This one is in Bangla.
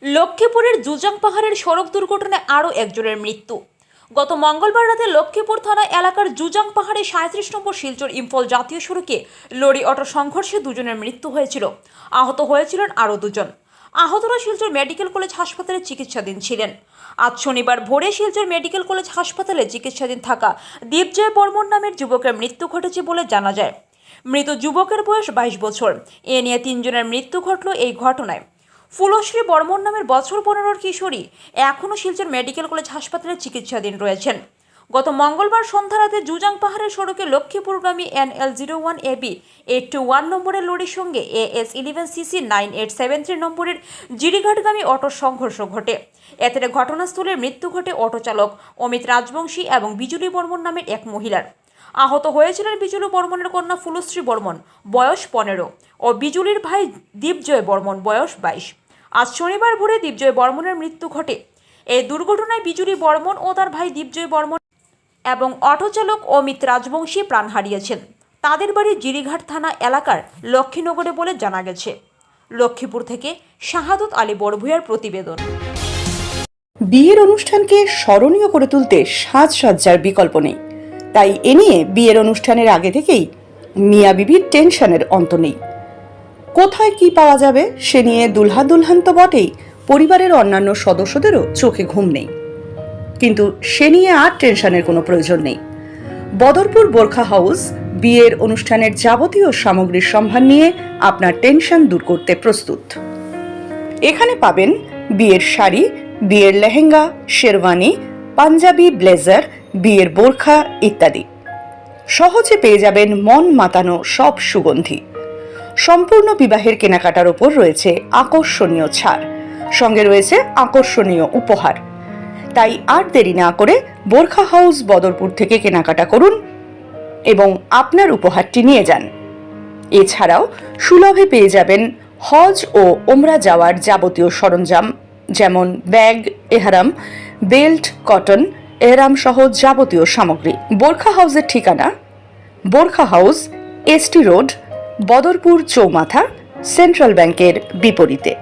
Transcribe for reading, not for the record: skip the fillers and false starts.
লক্ষ্মীপুরের জুজাং পাহাড়ের সড়ক দুর্ঘটনায় আরও একজনের মৃত্যু। গত মঙ্গলবার রাতে লক্ষ্মীপুর থানা এলাকার জুজাং পাহাড়ে 37 নম্বর শিলচর ইম্ফল জাতীয় সড়কে লরি অটো সংঘর্ষে দুজনের মৃত্যু হয়েছিল। আহত হয়েছিলেন আরও দুজন। আহতরা শিলচর মেডিকেল কলেজ হাসপাতালে চিকিৎসাধীন ছিলেন। আজ শনিবার ভোরে শিলচর মেডিকেল কলেজ হাসপাতালে চিকিৎসাধীন থাকা দীপজয় বর্মন নামের যুবকের মৃত্যু ঘটেছে বলে জানা যায়। মৃত যুবকের বয়স 22 বছর। এ নিয়ে 3 জনের মৃত্যু ঘটল এই ঘটনায়। ফুলশ্রী বর্মন নামের বছর 15 কিশোরী এখনও শিলচর মেডিকেল কলেজ হাসপাতালে চিকিৎসাধীন রয়েছেন। গত মঙ্গলবার সন্ধ্যা রাতে জুজাং পাহাড়ের সড়কে লক্ষ্মীপুরগামী NL01 AB 821 নম্বরের লরির সঙ্গে AS11CC 9873 নম্বরের জিরিঘাটগামী অটোর সংঘর্ষ ঘটে। এতে ঘটনাস্থলে মৃত্যু ঘটে অটো চালক অমিত রাজবংশী এবং বিজুলি বর্মন নামের এক মহিলার। আহত হয়েছিলেন বিজুলি বর্মনের কন্যা ফুলশ্রী বর্মন, বয়স 15, ও বিজুলির ভাই দীপজয় বর্মন, বয়স 22। আজ শনিবার ভোরে দীপজয় বর্মনের মৃত্যু ঘটে। এই দুর্ঘটনায় বিজুলি বর্মন ও তার ভাই দীপজয় বর্মন এবং অটো চালক অমিত রাজবংশী প্রাণ হারিয়েছেন। তাদের বাড়ি জিরিঘাট থানা এলাকার লক্ষ্মীনগরে বলে জানা গেছে। লক্ষ্মীপুর থেকে শাহাদত আলী বড়ভূয়ার প্রতিবেদন। বিয়ের অনুষ্ঠানকে স্মরণীয় করে তুলতে সাজসজ্জার বিকল্প নেই, তাই এ নিয়ে বিয়ের অনুষ্ঠানের আগে থেকেই মিয়া বিবির টেনশনের অন্ত নেই। কোথায় কি পাওয়া যাবে সে নিয়ে দুলহা দুলহান তো বটেই, পরিবারের অন্যান্য সদস্যদেরও চোখে ঘুম নেই। কিন্তু সে নিয়ে আর টেনশনের কোনো প্রয়োজন নেই। বদরপুর বোরখা হাউস বিয়ের অনুষ্ঠানের যাবতীয় সামগ্রীর সম্ভার নিয়ে আপনার টেনশন দূর করতে প্রস্তুত। এখানে পাবেন বিয়ের শাড়ি, বিয়ের লেহেঙ্গা, শেরওয়ানি, পাঞ্জাবি, ব্লেজার, বিয়ের বোরখা ইত্যাদি। সহজে পেয়ে যাবেন মন মাতানো সব সুগন্ধি। সম্পূর্ণ বিবাহের কেনাকাটার ওপর রয়েছে আকর্ষণীয় ছাড়, সঙ্গে রয়েছে আকর্ষণীয় উপহার। তাই আর দেরি না করে বোরখা হাউস বদরপুর থেকে কেনাকাটা করুন এবং আপনার উপহারটি নিয়ে যান। এছাড়াও সুলভে পেয়ে যাবেন হজ ও ওমরা যাওয়ার যাবতীয় সরঞ্জাম, যেমন ব্যাগ, এহরাম, বেল্ট, কটন, এহরাম সহ যাবতীয় সামগ্রী। বোরখা হাউসের ঠিকানা Borkha House, ST road, Badarpur চৌমাথা, সেন্ট্রাল ব্যাংকের বিপরীতে।